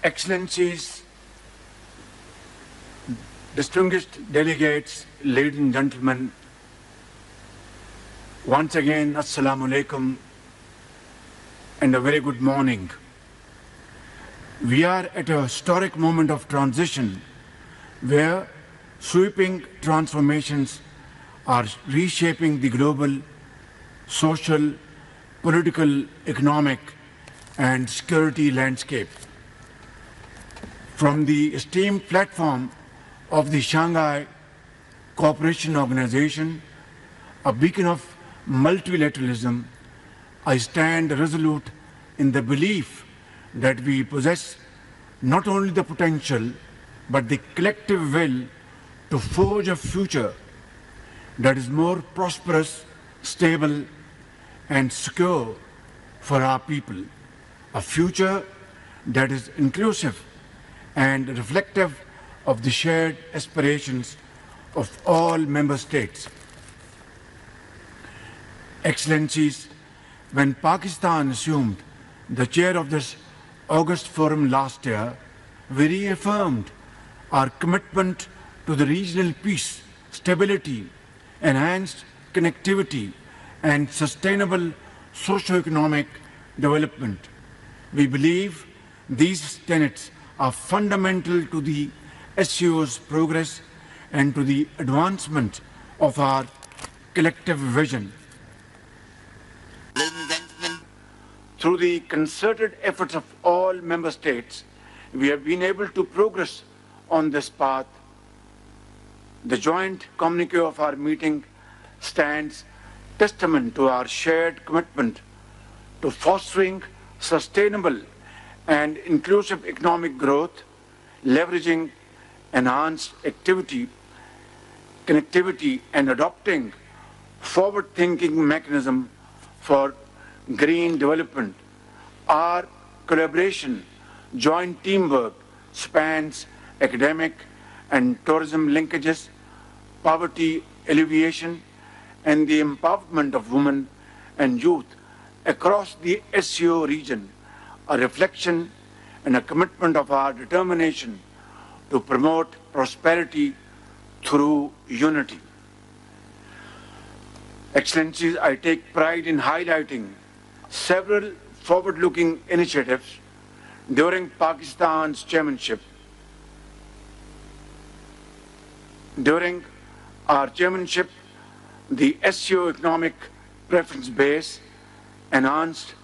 Excellencies, distinguished delegates, ladies and gentlemen, once again, Assalamu alaikum and a very good morning. We are at a historic moment of transition where sweeping transformations are reshaping the global, social, political, economic, and security landscape. From the esteemed platform of the Shanghai Cooperation Organization, a beacon of multilateralism, I stand resolute in the belief that we possess not only the potential, but the collective will to forge a future that is more prosperous, stable, and secure for our people. A future that is inclusive and reflective of the shared aspirations of all member states. Excellencies, when Pakistan assumed the chair of this August Forum last year, we reaffirmed our commitment to the regional peace, stability, enhanced connectivity, and sustainable socio-economic development. We believe these tenets are fundamental to the SCO's progress and to the advancement of our collective vision. Ladies and gentlemen, through the concerted efforts of all member states, we have been able to progress on this path. The joint communique of our meeting stands testament to our shared commitment to fostering sustainable and inclusive economic growth, leveraging enhanced connectivity, and adopting forward-thinking mechanism for green development. Our collaboration, joint teamwork spans academic and tourism linkages, poverty alleviation, and the empowerment of women and youth across the SCO region, a reflection and a commitment of our determination to promote prosperity through unity. Excellencies, I take pride in highlighting several forward-looking initiatives during Pakistan's chairmanship. During our chairmanship, the SCO economic preference base enhanced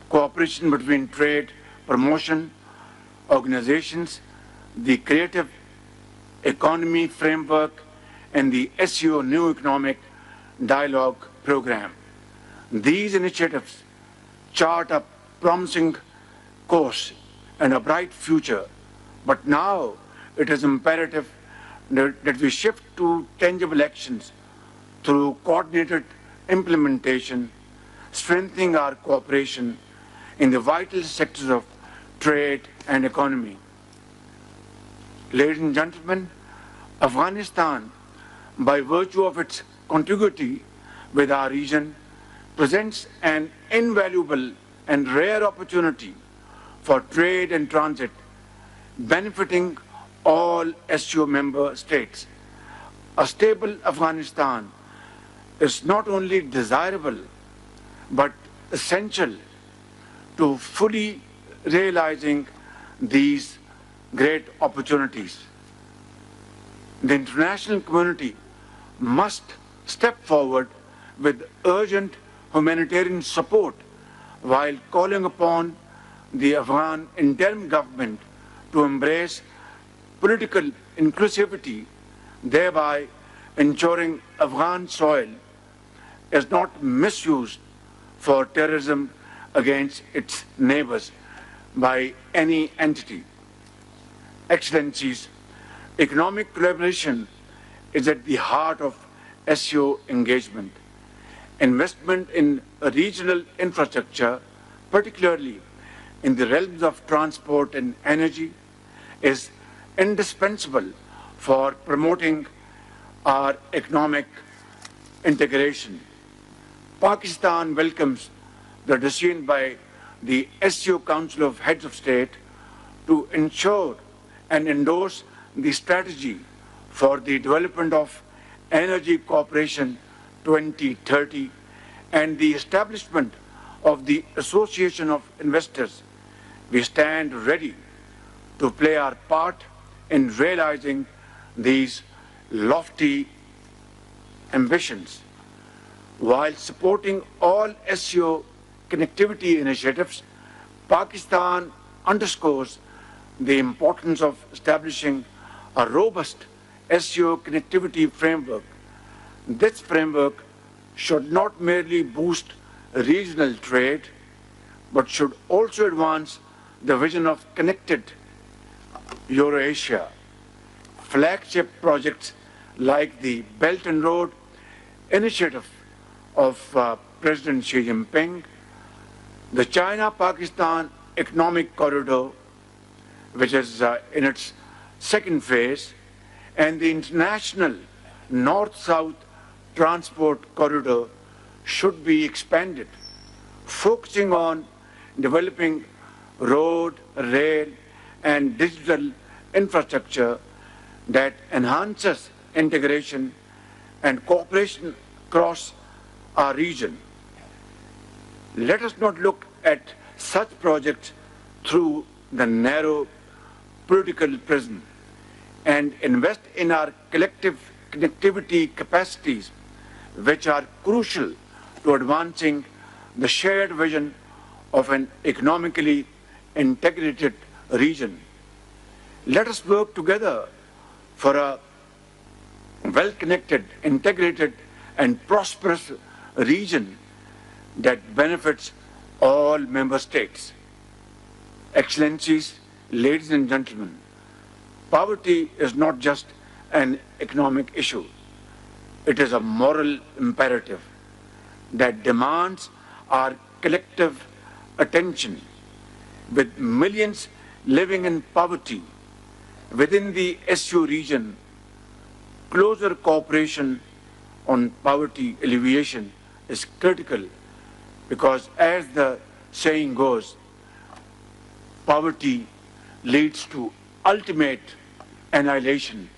cooperation between trade promotion organizations, the creative economy framework, and the SCO new economic dialogue program. These initiatives chart a promising course and a bright future, but now it is imperative that we shift to tangible actions through coordinated implementation, strengthening our cooperation in the vital sectors of trade and economy. Ladies and gentlemen, Afghanistan, by virtue of its contiguity with our region, presents an invaluable and rare opportunity for trade and transit, benefiting all SCO member states. A stable Afghanistan is not only desirable, but essential to fully realizing these great opportunities. The international community must step forward with urgent humanitarian support while calling upon the Afghan interim government to embrace political inclusivity, thereby ensuring Afghan soil is not misused for terrorism against its neighbors by any entity. Excellencies, economic collaboration is at the heart of SCO engagement. Investment in regional infrastructure, particularly in the realms of transport and energy, is indispensable for promoting our economic integration. Pakistan welcomes the decision by the SCO Council of Heads of State to ensure and endorse the strategy for the development of Energy Cooperation 2030 and the establishment of the Association of Investors. We stand ready to play our part in realizing these lofty ambitions while supporting all SCO connectivity initiatives. Pakistan underscores the importance of establishing a robust SCO connectivity framework. This framework should not merely boost regional trade, but should also advance the vision of connected Eurasia. Flagship projects like the Belt and Road Initiative of President Xi Jinping, the China-Pakistan Economic Corridor, which is in its second phase, and the International North-South Transport Corridor should be expanded, focusing on developing road, rail, and digital infrastructure that enhances integration and cooperation across our region. Let us not look at such projects through the narrow political prism and invest in our collective connectivity capacities, which are crucial to advancing the shared vision of an economically integrated region. Let us work together for a well-connected, integrated, and prosperous region that benefits all member states. Excellencies, ladies and gentlemen, poverty is not just an economic issue. It is a moral imperative that demands our collective attention. With millions living in poverty within the SCO region, closer cooperation on poverty alleviation is critical because, as the saying goes, poverty leads to ultimate annihilation.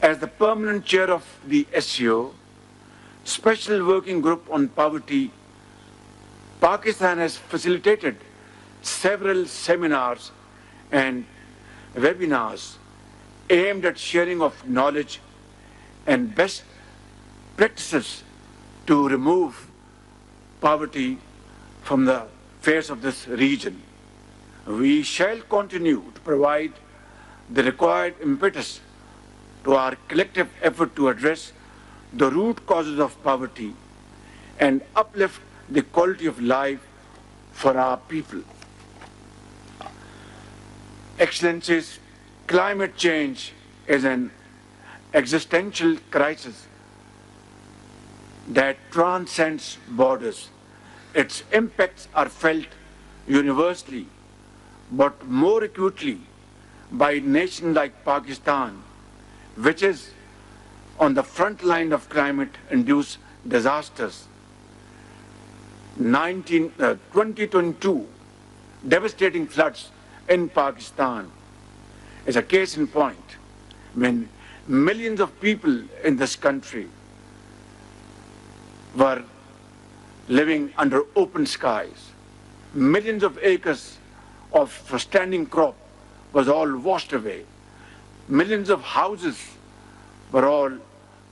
As the permanent chair of the SCO, Special Working Group on Poverty, Pakistan has facilitated several seminars and webinars aimed at sharing of knowledge and best practices to remove poverty from the face of this region. We shall continue to provide the required impetus to our collective effort to address the root causes of poverty and uplift the quality of life for our people. Excellencies, climate change is an existential crisis that transcends borders. Its impacts are felt universally, but more acutely by a nation like Pakistan, which is on the front line of climate-induced disasters. 2022 devastating floods in Pakistan is a case in point, when millions of people in this country were living under open skies. Millions of acres of standing crop was all washed away. Millions of houses were all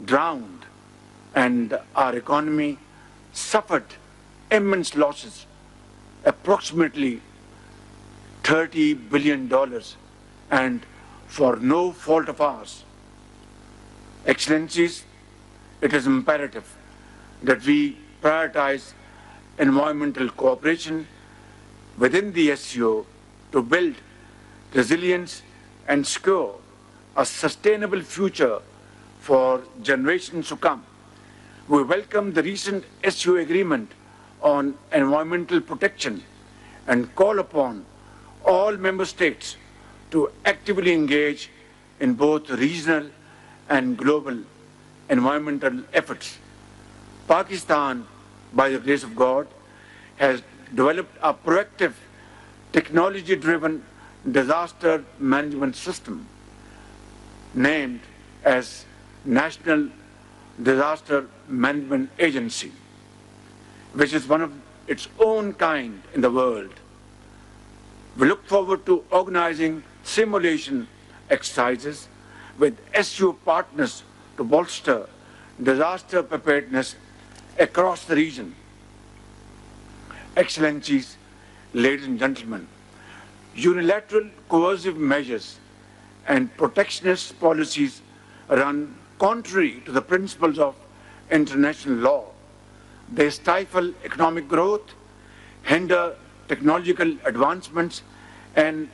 drowned, and our economy suffered immense losses, approximately $30 billion, and for no fault of ours. Excellencies, it is imperative that we prioritize environmental cooperation within the SCO to build resilience and secure a sustainable future for generations to come. We welcome the recent SCO agreement on environmental protection and call upon all member states to actively engage in both regional and global environmental efforts. Pakistan, by the grace of God, has developed a proactive technology-driven disaster management system named as National Disaster Management Agency, which is one of its own kind in the world. We look forward to organizing simulation exercises with SCO partners to bolster disaster preparedness across the region. Excellencies, ladies and gentlemen, unilateral coercive measures and protectionist policies run contrary to the principles of international law. They stifle economic growth, hinder technological advancements, and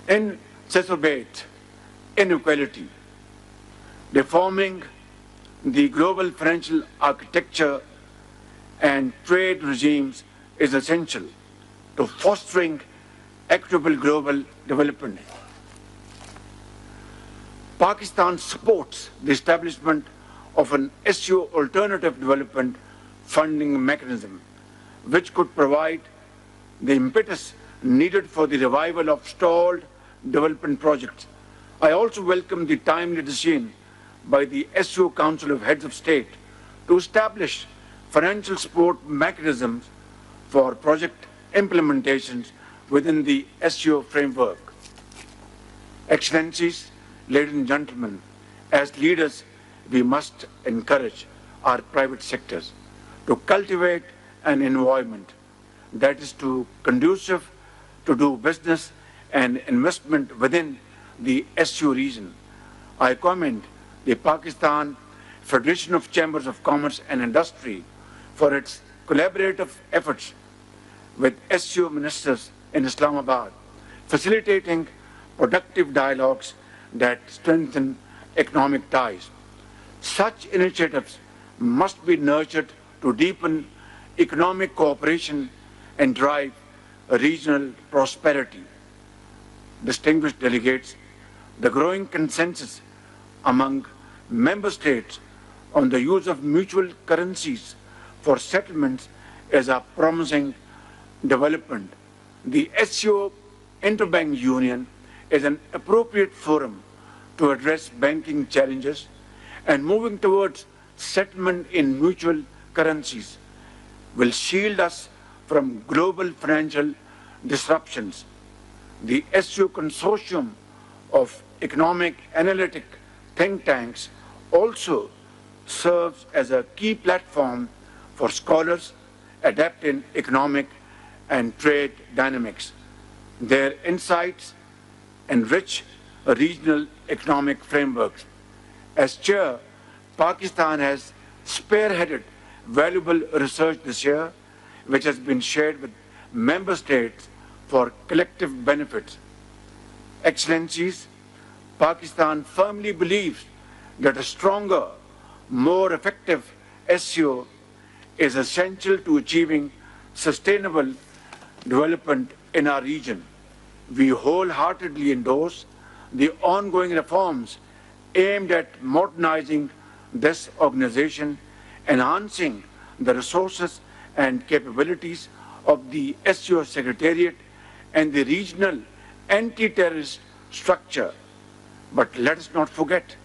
exacerbate inequality. Reforming the global financial architecture and trade regimes is essential to fostering equitable global development. Pakistan supports the establishment of an SCO alternative development funding mechanism, which could provide the impetus needed for the revival of stalled development projects. I also welcome the timely decision by the SCO Council of Heads of State to establish financial support mechanisms for project implementations within the SCO framework. Excellencies, ladies and gentlemen, as leaders, we must encourage our private sectors to cultivate an environment that is conducive to do business and investment within the SCO region. I commend the Pakistan Federation of Chambers of Commerce and Industry for its collaborative efforts with SCO ministers in Islamabad, facilitating productive dialogues that strengthen economic ties. Such initiatives must be nurtured to deepen economic cooperation and drive regional prosperity. Distinguished delegates, the growing consensus among member states on the use of mutual currencies for settlements is a promising development. The SCO Interbank Union is an appropriate forum to address banking challenges, and moving towards settlement in mutual currencies will shield us from global financial disruptions. The SCO consortium of economic analytic think tanks also serves as a key platform for scholars adept in economic and trade dynamics. Their insights enrich regional economic frameworks. As chair, Pakistan has spearheaded valuable research this year, which has been shared with member states for collective benefits. Excellencies, Pakistan firmly believes that a stronger, more effective SCO is essential to achieving sustainable development in our region. We wholeheartedly endorse the ongoing reforms aimed at modernizing this organization, enhancing the resources and capabilities of the SCO Secretariat and the regional anti-terrorist structure. But let us not forget,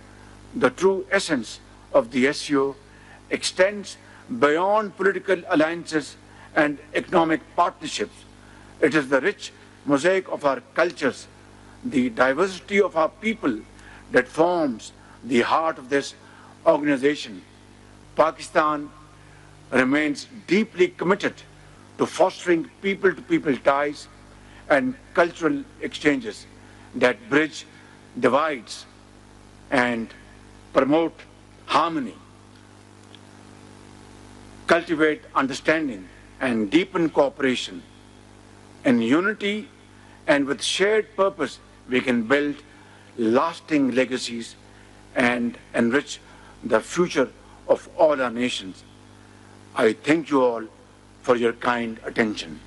the true essence of the SCO extends beyond political alliances and economic partnerships. It is the rich mosaic of our cultures, the diversity of our people that forms the heart of this organization. Pakistan remains deeply committed to fostering people-to-people ties and cultural exchanges that bridge divides and promote harmony, cultivate understanding, and deepen cooperation. In unity and with shared purpose, we can build lasting legacies and enrich the future of all our nations. I thank you all for your kind attention.